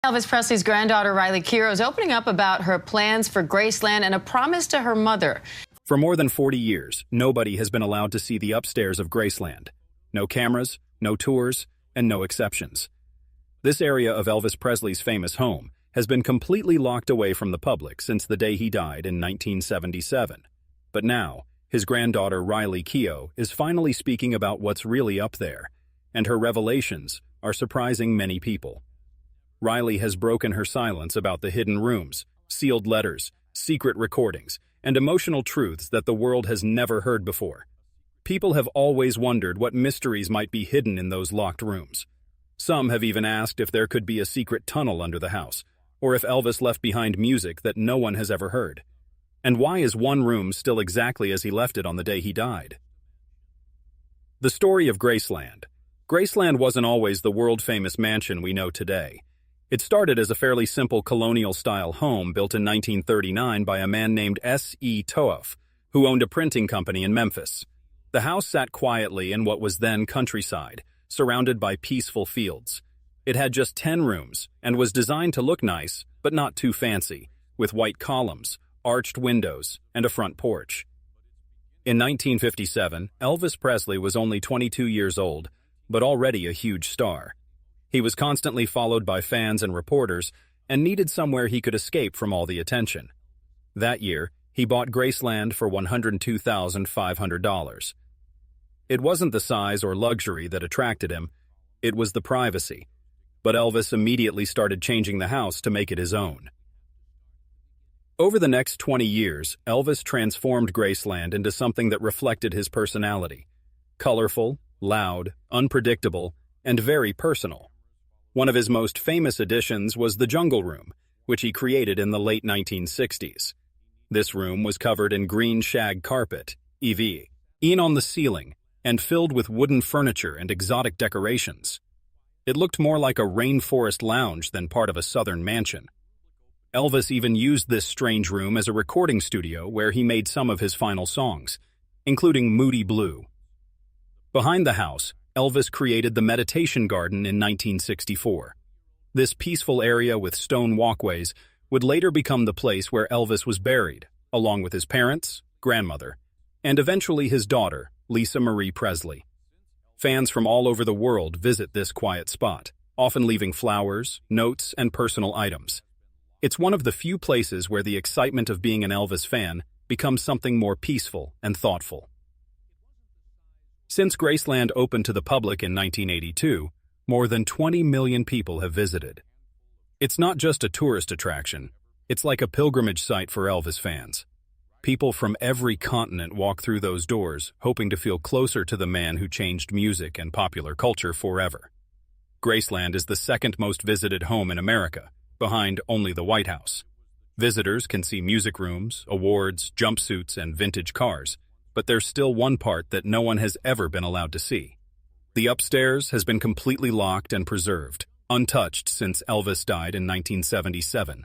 Elvis Presley's granddaughter, Riley Keough, is opening up about her plans for Graceland and a promise to her mother. For more than 40 years, nobody has been allowed to see the upstairs of Graceland. No cameras, no tours, and no exceptions. This area of Elvis Presley's famous home has been completely locked away from the public since the day he died in 1977. But now, his granddaughter, Riley Keough, is finally speaking about what's really up there, and her revelations are surprising many people. Riley has broken her silence about the hidden rooms, sealed letters, secret recordings, and emotional truths that the world has never heard before. People have always wondered what mysteries might be hidden in those locked rooms. Some have even asked if there could be a secret tunnel under the house, or if Elvis left behind music that no one has ever heard. And why is one room still exactly as he left it on the day he died? The story of Graceland. Graceland wasn't always the world-famous mansion we know today. It started as a fairly simple colonial-style home built in 1939 by a man named S.E. Keough, who owned a printing company in Memphis. The house sat quietly in what was then countryside, surrounded by peaceful fields. It had just 10 rooms and was designed to look nice, but not too fancy, with white columns, arched windows, and a front porch. In 1957, Elvis Presley was only 22 years old, but already a huge star. He was constantly followed by fans and reporters and needed somewhere he could escape from all the attention. That year, he bought Graceland for $102,500. It wasn't the size or luxury that attracted him, it was the privacy. But Elvis immediately started changing the house to make it his own. Over the next 20 years, Elvis transformed Graceland into something that reflected his personality. Colorful, loud, unpredictable, and very personal. One of his most famous additions was the Jungle Room, which he created in the late 1960s. This room was covered in green shag carpet, EV, on the ceiling, and filled with wooden furniture and exotic decorations. It looked more like a rainforest lounge than part of a southern mansion. Elvis even used this strange room as a recording studio where he made some of his final songs, including Moody Blue. Behind the house, Elvis created the Meditation Garden in 1964. This peaceful area with stone walkways would later become the place where Elvis was buried, along with his parents, grandmother, and eventually his daughter, Lisa Marie Presley. Fans from all over the world visit this quiet spot, often leaving flowers, notes, and personal items. It's one of the few places where the excitement of being an Elvis fan becomes something more peaceful and thoughtful. Since Graceland opened to the public in 1982, more than 20 million people have visited. It's not just a tourist attraction, it's like a pilgrimage site for Elvis fans. People from every continent walk through those doors, hoping to feel closer to the man who changed music and popular culture forever. Graceland is the second most visited home in America, behind only the White House. Visitors can see music rooms, awards, jumpsuits, and vintage cars. But there's still one part that no one has ever been allowed to see. The upstairs has been completely locked and preserved, untouched since Elvis died in 1977.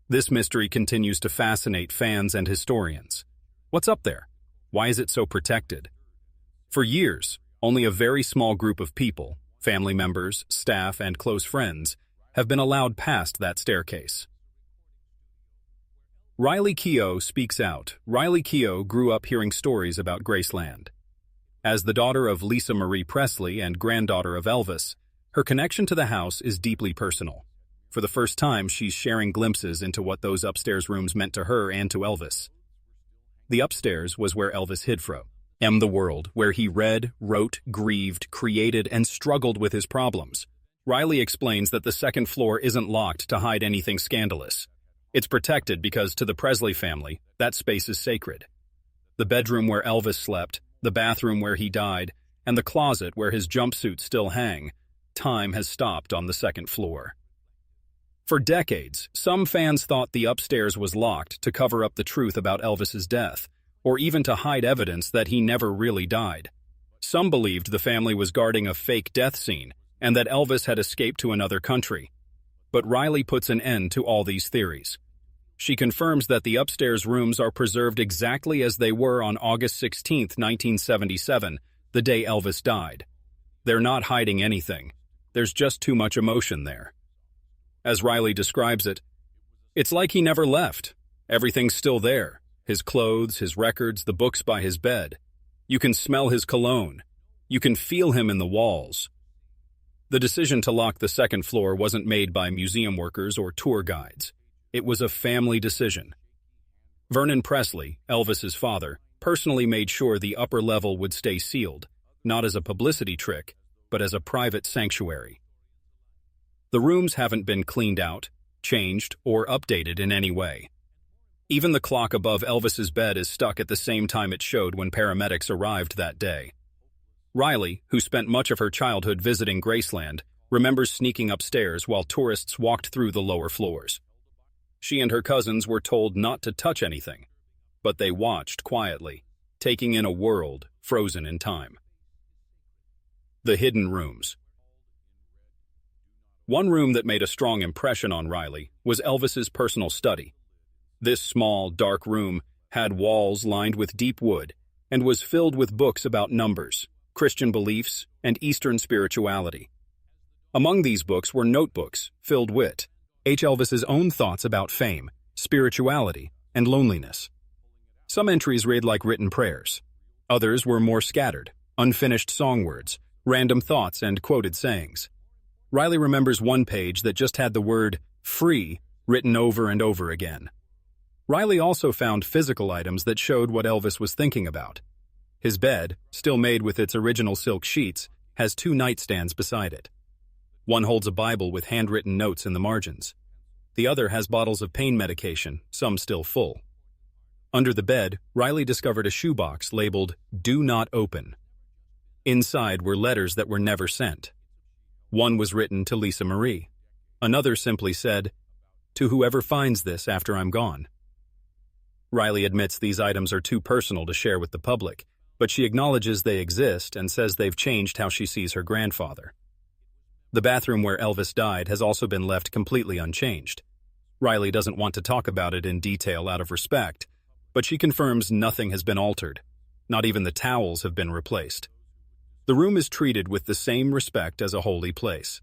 This mystery continues to fascinate fans and historians. What's up there? Why is it so protected? For years, only a very small group of people, family members, staff, and close friends, have been allowed past that staircase. Riley Keough speaks out. Riley Keough grew up hearing stories about Graceland. As the daughter of Lisa Marie Presley and granddaughter of Elvis, her connection to the house is deeply personal. For the first time, she's sharing glimpses into what those upstairs rooms meant to her and to Elvis. The upstairs was where Elvis hid from the world, where he read, wrote, grieved, created, and struggled with his problems. Riley explains that the second floor isn't locked to hide anything scandalous. It's protected because, to the Presley family, that space is sacred. The bedroom where Elvis slept, the bathroom where he died, and the closet where his jumpsuits still hang, time has stopped on the second floor. For decades, some fans thought the upstairs was locked to cover up the truth about Elvis's death, or even to hide evidence that he never really died. Some believed the family was guarding a fake death scene, and that Elvis had escaped to another country. But Riley puts an end to all these theories. She confirms that the upstairs rooms are preserved exactly as they were on August 16, 1977, the day Elvis died. They're not hiding anything. There's just too much emotion there. As Riley describes it, "It's like he never left. Everything's still there. His clothes, his records, the books by his bed. You can smell his cologne. You can feel him in the walls." The decision to lock the second floor wasn't made by museum workers or tour guides. It was a family decision. Vernon Presley, Elvis's father, personally made sure the upper level would stay sealed, not as a publicity trick, but as a private sanctuary. The rooms haven't been cleaned out, changed, or updated in any way. Even the clock above Elvis's bed is stuck at the same time it showed when paramedics arrived that day. Riley, who spent much of her childhood visiting Graceland, remembers sneaking upstairs while tourists walked through the lower floors. She and her cousins were told not to touch anything, but they watched quietly, taking in a world frozen in time. The hidden rooms. One room that made a strong impression on Riley was Elvis's personal study. This small, dark room had walls lined with deep wood and was filled with books about numbers, Christian beliefs, and Eastern spirituality. Among these books were notebooks filled with Elvis's own thoughts about fame, spirituality, and loneliness. Some entries read like written prayers. Others were more scattered, unfinished song words, random thoughts, and quoted sayings. Riley remembers one page that just had the word "free" written over and over again. Riley also found physical items that showed what Elvis was thinking about. His bed, still made with its original silk sheets, has 2 nightstands beside it. One holds a Bible with handwritten notes in the margins. The other has bottles of pain medication, some still full. Under the bed, Riley discovered a shoebox labeled "Do Not Open." Inside were letters that were never sent. One was written to Lisa Marie. Another simply said, "To whoever finds this after I'm gone." Riley admits these items are too personal to share with the public, but she acknowledges they exist and says they've changed how she sees her grandfather. The bathroom where Elvis died has also been left completely unchanged. Riley doesn't want to talk about it in detail out of respect, but she confirms nothing has been altered. Not even the towels have been replaced. The room is treated with the same respect as a holy place.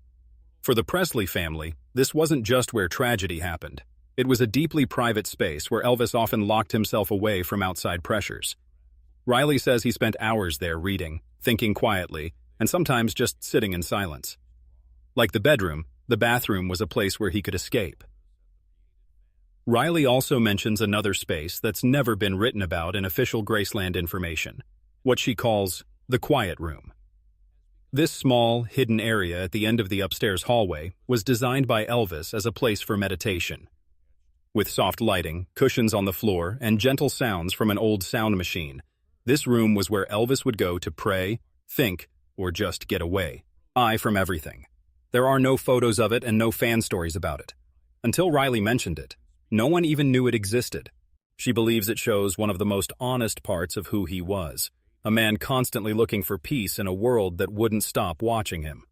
For the Presley family, this wasn't just where tragedy happened. It was a deeply private space where Elvis often locked himself away from outside pressures. Riley says he spent hours there reading, thinking quietly, and sometimes just sitting in silence. Like the bedroom, the bathroom was a place where he could escape. Riley also mentions another space that's never been written about in official Graceland information, what she calls the quiet room. This small, hidden area at the end of the upstairs hallway was designed by Elvis as a place for meditation. With soft lighting, cushions on the floor, and gentle sounds from an old sound machine, this room was where Elvis would go to pray, think, or just get away from everything. There are no photos of it and no fan stories about it. Until Riley mentioned it, no one even knew it existed. She believes it shows one of the most honest parts of who he was, a man constantly looking for peace in a world that wouldn't stop watching him.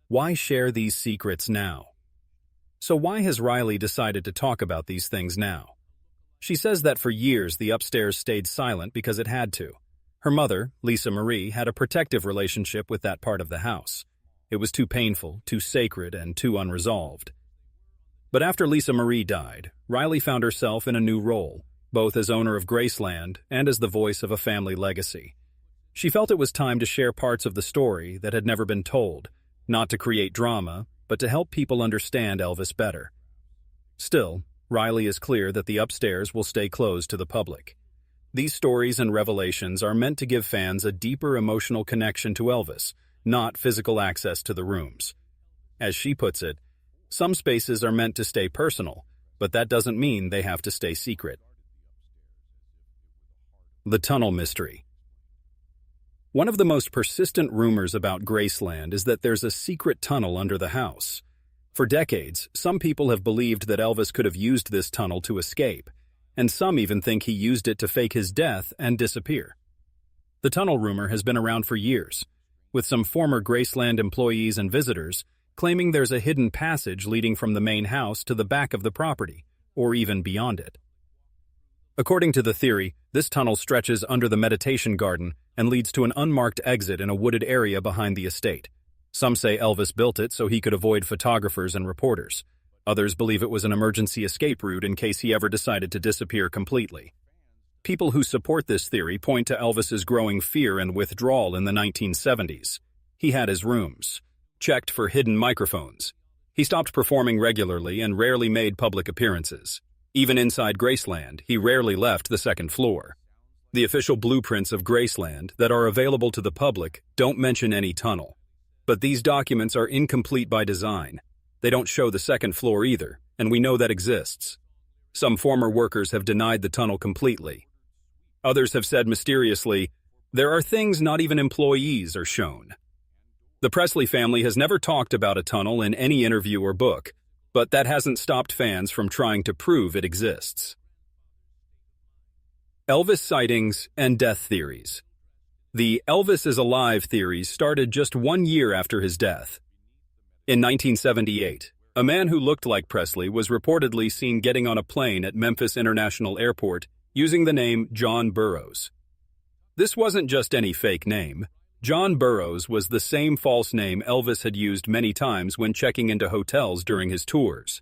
Why share these secrets now? So why has Riley decided to talk about these things now? She says that for years the upstairs stayed silent because it had to. Her mother, Lisa Marie, had a protective relationship with that part of the house. It was too painful, too sacred, and too unresolved. But after Lisa Marie died, Riley found herself in a new role, both as owner of Graceland and as the voice of a family legacy. She felt it was time to share parts of the story that had never been told, not to create drama, but to help people understand Elvis better. Still, Riley is clear that the upstairs will stay closed to the public. These stories and revelations are meant to give fans a deeper emotional connection to Elvis, not physical access to the rooms. As she puts it, some spaces are meant to stay personal, but that doesn't mean they have to stay secret. The tunnel mystery. One of the most persistent rumors about Graceland is that there's a secret tunnel under the house. For decades, some people have believed that Elvis could have used this tunnel to escape, and some even think he used it to fake his death and disappear. The tunnel rumor has been around for years, with some former Graceland employees and visitors claiming there's a hidden passage leading from the main house to the back of the property, or even beyond it. According to the theory, this tunnel stretches under the meditation garden and leads to an unmarked exit in a wooded area behind the estate. Some say Elvis built it so he could avoid photographers and reporters. Others believe it was an emergency escape route in case he ever decided to disappear completely. People who support this theory point to Elvis's growing fear and withdrawal in the 1970s. He had his rooms checked for hidden microphones. He stopped performing regularly and rarely made public appearances. Even inside Graceland, he rarely left the second floor. The official blueprints of Graceland that are available to the public don't mention any tunnel. But these documents are incomplete by design. They don't show the second floor either, and we know that exists. Some former workers have denied the tunnel completely. Others have said mysteriously, there are things not even employees are shown. The Presley family has never talked about a tunnel in any interview or book, but that hasn't stopped fans from trying to prove it exists. Elvis sightings and death theories. The Elvis is alive theories started just 1 year after his death. In 1978, a man who looked like Presley was reportedly seen getting on a plane at Memphis International Airport using the name John Burroughs. This wasn't just any fake name. John Burroughs was the same false name Elvis had used many times when checking into hotels during his tours.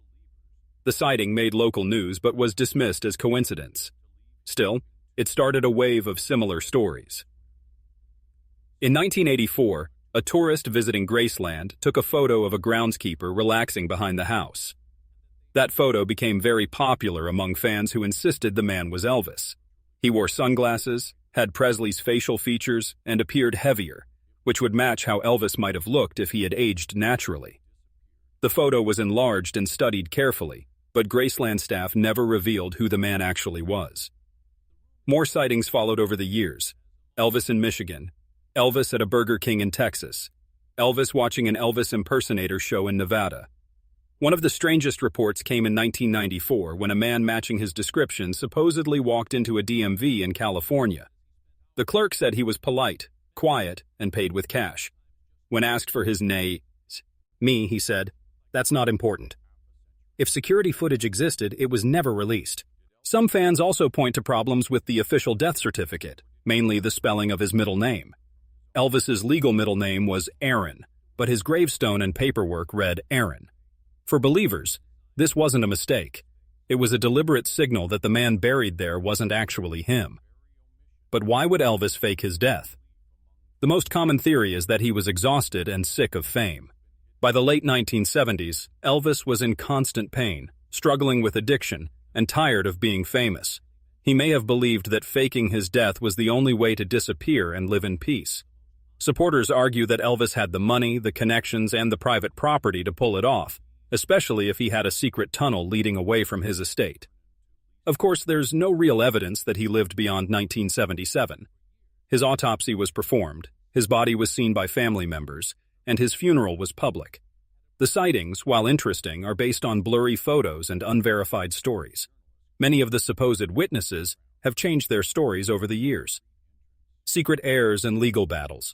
The sighting made local news but was dismissed as coincidence. Still, it started a wave of similar stories. In 1984, a tourist visiting Graceland took a photo of a groundskeeper relaxing behind the house. That photo became very popular among fans who insisted the man was Elvis. He wore sunglasses, had Presley's facial features, and appeared heavier, which would match how Elvis might have looked if he had aged naturally. The photo was enlarged and studied carefully, but Graceland staff never revealed who the man actually was. More sightings followed over the years. Elvis in Michigan, Elvis at a Burger King in Texas, Elvis watching an Elvis impersonator show in Nevada. One of the strangest reports came in 1994 when a man matching his description supposedly walked into a DMV in California. The clerk said he was polite, quiet, and paid with cash. When asked for his name, he said, "That's not important." If security footage existed, it was never released. Some fans also point to problems with the official death certificate, mainly the spelling of his middle name. Elvis's legal middle name was Aaron, but his gravestone and paperwork read Aaron. For believers, this wasn't a mistake. It was a deliberate signal that the man buried there wasn't actually him. But why would Elvis fake his death? The most common theory is that he was exhausted and sick of fame. By the late 1970s, Elvis was in constant pain, struggling with addiction, and tired of being famous. He may have believed that faking his death was the only way to disappear and live in peace. Supporters argue that Elvis had the money, the connections, and the private property to pull it off, especially if he had a secret tunnel leading away from his estate. Of course, there's no real evidence that he lived beyond 1977. His autopsy was performed, his body was seen by family members, and his funeral was public. The sightings, while interesting, are based on blurry photos and unverified stories. Many of the supposed witnesses have changed their stories over the years. Secret heirs and legal battles.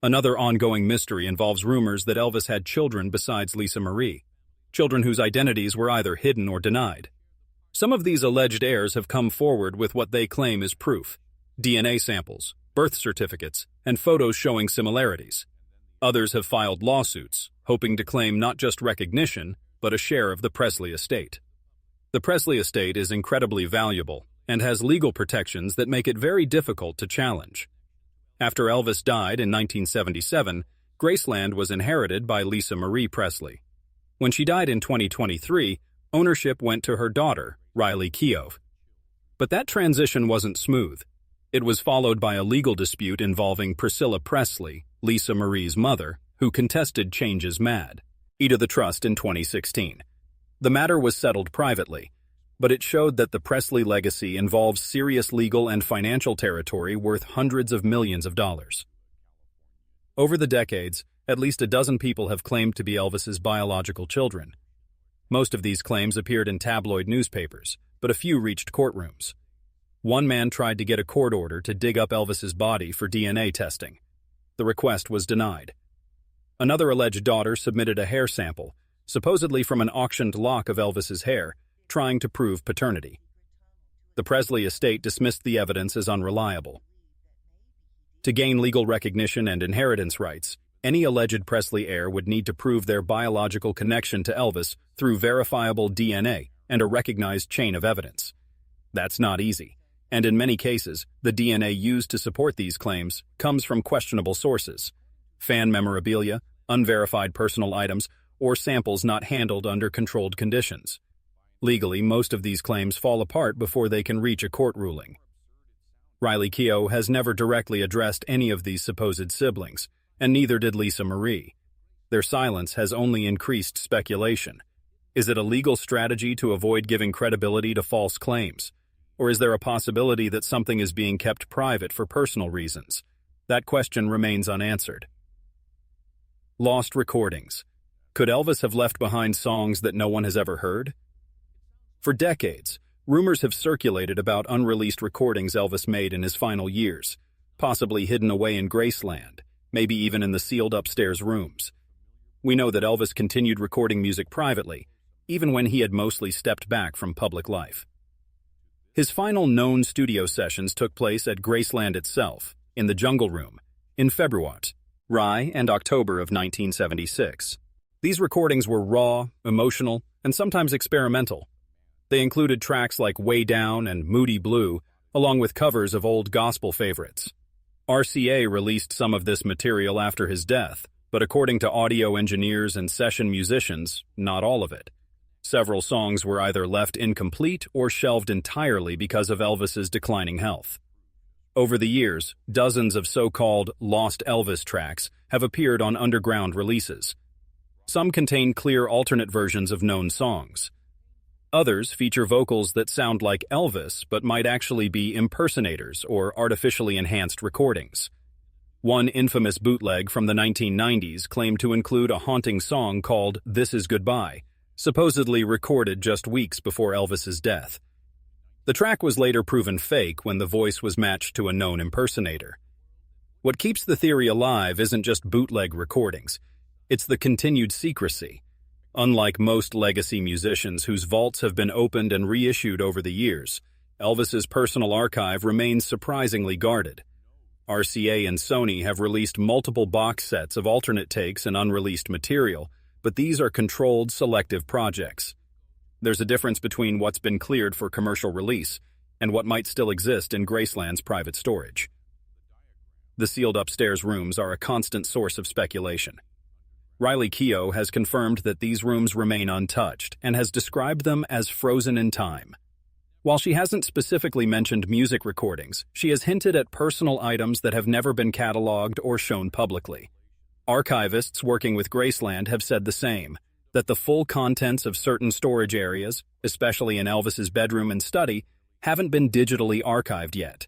Another ongoing mystery involves rumors that Elvis had children besides Lisa Marie, children whose identities were either hidden or denied. Some of these alleged heirs have come forward with what they claim is proof: DNA samples, birth certificates, and photos showing similarities. Others have filed lawsuits, hoping to claim not just recognition, but a share of the Presley estate. The Presley estate is incredibly valuable and has legal protections that make it very difficult to challenge. After Elvis died in 1977, Graceland was inherited by Lisa Marie Presley. When she died in 2023, ownership went to her daughter, Riley Keough. But that transition wasn't smooth. It was followed by a legal dispute involving Priscilla Presley, Lisa Marie's mother, who contested changes mad to the trust in 2016. The matter was settled privately, but it showed that the Presley legacy involves serious legal and financial territory worth hundreds of millions of dollars. Over the decades, at least a dozen people have claimed to be Elvis's biological children. Most of these claims appeared in tabloid newspapers, but a few reached courtrooms. One man tried to get a court order to dig up Elvis's body for DNA testing. The request was denied. Another alleged daughter submitted a hair sample, supposedly from an auctioned lock of Elvis's hair, trying to prove paternity. The Presley estate dismissed the evidence as unreliable. To gain legal recognition and inheritance rights, Any alleged Presley heir would need to prove their biological connection to Elvis through verifiable DNA and a recognized chain of evidence. That's not easy, and in many cases, the DNA used to support these claims comes from questionable sources: fan memorabilia, unverified personal items, or samples not handled under controlled conditions. Legally, most of these claims fall apart before they can reach a court ruling. Riley Keough has never directly addressed any of these supposed siblings, and neither did Lisa Marie. Their silence has only increased speculation. Is it a legal strategy to avoid giving credibility to false claims? Or is there a possibility that something is being kept private for personal reasons? That question remains unanswered. Lost recordings. Could Elvis have left behind songs that no one has ever heard? For decades, rumors have circulated about unreleased recordings Elvis made in his final years, possibly hidden away in Graceland, maybe even in the sealed upstairs rooms. We know that Elvis continued recording music privately, even when he had mostly stepped back from public life. His final known studio sessions took place at Graceland itself, in the Jungle Room, in February and October of 1976. These recordings were raw, emotional, and sometimes experimental. They included tracks like Way Down and Moody Blue, along with covers of old gospel favorites. RCA released some of this material after his death, but according to audio engineers and session musicians, not all of it. Several songs were either left incomplete or shelved entirely because of Elvis's declining health. Over the years, dozens of so-called Lost Elvis tracks have appeared on underground releases. Some contain clear alternate versions of known songs. Others feature vocals that sound like Elvis but might actually be impersonators or artificially enhanced recordings. One infamous bootleg from the 1990s claimed to include a haunting song called This Is Goodbye, supposedly recorded just weeks before Elvis's death. The track was later proven fake when the voice was matched to a known impersonator. What keeps the theory alive isn't just bootleg recordings, it's the continued secrecy. Unlike most legacy musicians whose vaults have been opened and reissued over the years, Elvis's personal archive remains surprisingly guarded. RCA and Sony have released multiple box sets of alternate takes and unreleased material, but these are controlled, selective projects. There's a difference between what's been cleared for commercial release and what might still exist in Graceland's private storage. The sealed upstairs rooms are a constant source of speculation. Riley Keough has confirmed that these rooms remain untouched and has described them as frozen in time. While she hasn't specifically mentioned music recordings, she has hinted at personal items that have never been cataloged or shown publicly. Archivists working with Graceland have said the same, that the full contents of certain storage areas, especially in Elvis's bedroom and study, haven't been digitally archived yet.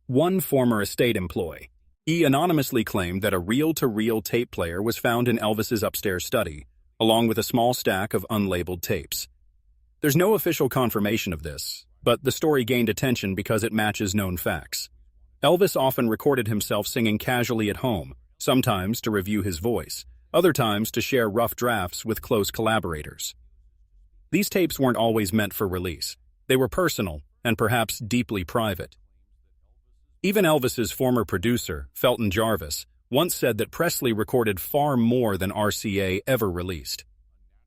One former estate employee, he anonymously claimed that a reel-to-reel tape player was found in Elvis's upstairs study, along with a small stack of unlabeled tapes. There's no official confirmation of this, but the story gained attention because it matches known facts. Elvis often recorded himself singing casually at home, sometimes to review his voice, other times to share rough drafts with close collaborators. These tapes weren't always meant for release. They were personal and perhaps deeply private. Even Elvis's former producer, Felton Jarvis, once said that Presley recorded far more than RCA ever released.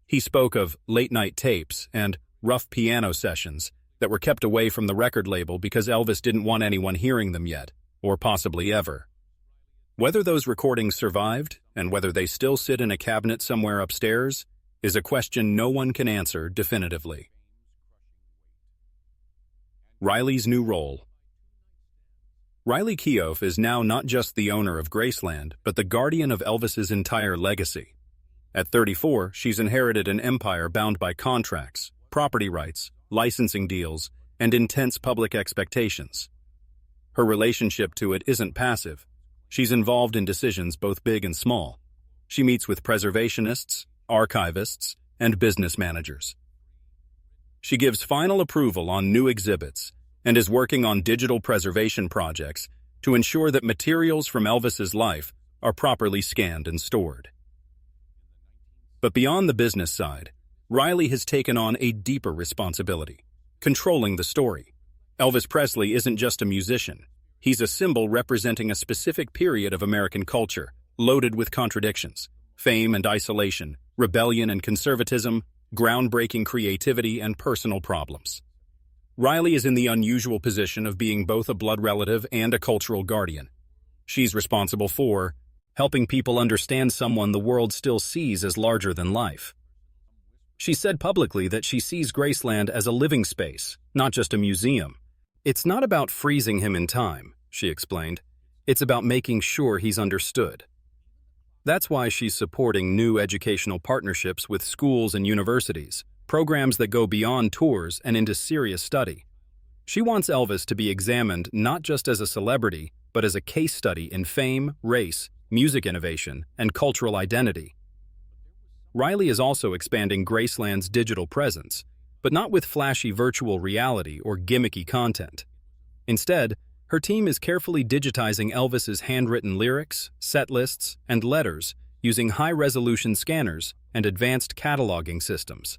He spoke of late-night tapes and rough piano sessions that were kept away from the record label because Elvis didn't want anyone hearing them yet, or possibly ever. Whether those recordings survived, and whether they still sit in a cabinet somewhere upstairs, is a question no one can answer definitively. Riley's new role. Riley Keough is now not just the owner of Graceland, but the guardian of Elvis's entire legacy. At 34, she's inherited an empire bound by contracts, property rights, licensing deals, and intense public expectations. Her relationship to it isn't passive. She's involved in decisions both big and small. She meets with preservationists, archivists, and business managers. She gives final approval on new exhibits and is working on digital preservation projects to ensure that materials from Elvis's life are properly scanned and stored. But beyond the business side, Riley has taken on a deeper responsibility, controlling the story. Elvis Presley isn't just a musician. He's a symbol representing a specific period of American culture, loaded with contradictions, fame and isolation, rebellion and conservatism, groundbreaking creativity and personal problems. Riley is in the unusual position of being both a blood relative and a cultural guardian. She's responsible for helping people understand someone the world still sees as larger than life. She said publicly that she sees Graceland as a living space, not just a museum. It's not about freezing him in time, she explained. It's about making sure he's understood. That's why she's supporting new educational partnerships with schools and universities, programs that go beyond tours and into serious study. She wants Elvis to be examined not just as a celebrity, but as a case study in fame, race, music innovation, and cultural identity. Riley is also expanding Graceland's digital presence, but not with flashy virtual reality or gimmicky content. Instead, her team is carefully digitizing Elvis's handwritten lyrics, set lists, and letters using high-resolution scanners and advanced cataloging systems.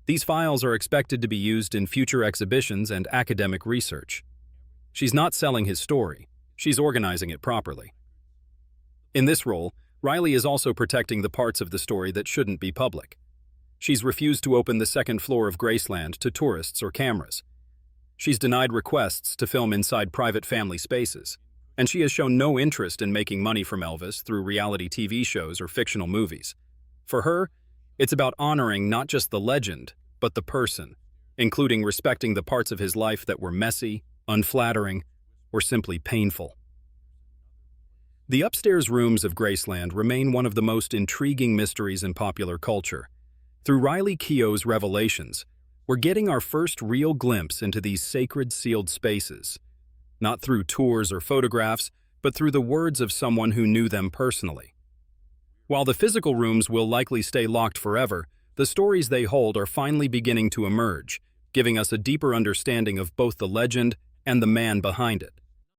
These files are expected to be used in future exhibitions and academic research. She's not selling his story, she's organizing it properly. In this role, Riley is also protecting the parts of the story that shouldn't be public. She's refused to open the second floor of Graceland to tourists or cameras. She's denied requests to film inside private family spaces, and she has shown no interest in making money from Elvis through reality TV shows or fictional movies. For her, it's about honoring not just the legend, but the person, including respecting the parts of his life that were messy, unflattering, or simply painful. The upstairs rooms of Graceland remain one of the most intriguing mysteries in popular culture. Through Riley Keough's revelations, we're getting our first real glimpse into these sacred sealed spaces, not through tours or photographs, but through the words of someone who knew them personally. While the physical rooms will likely stay locked forever, the stories they hold are finally beginning to emerge, giving us a deeper understanding of both the legend and the man behind it.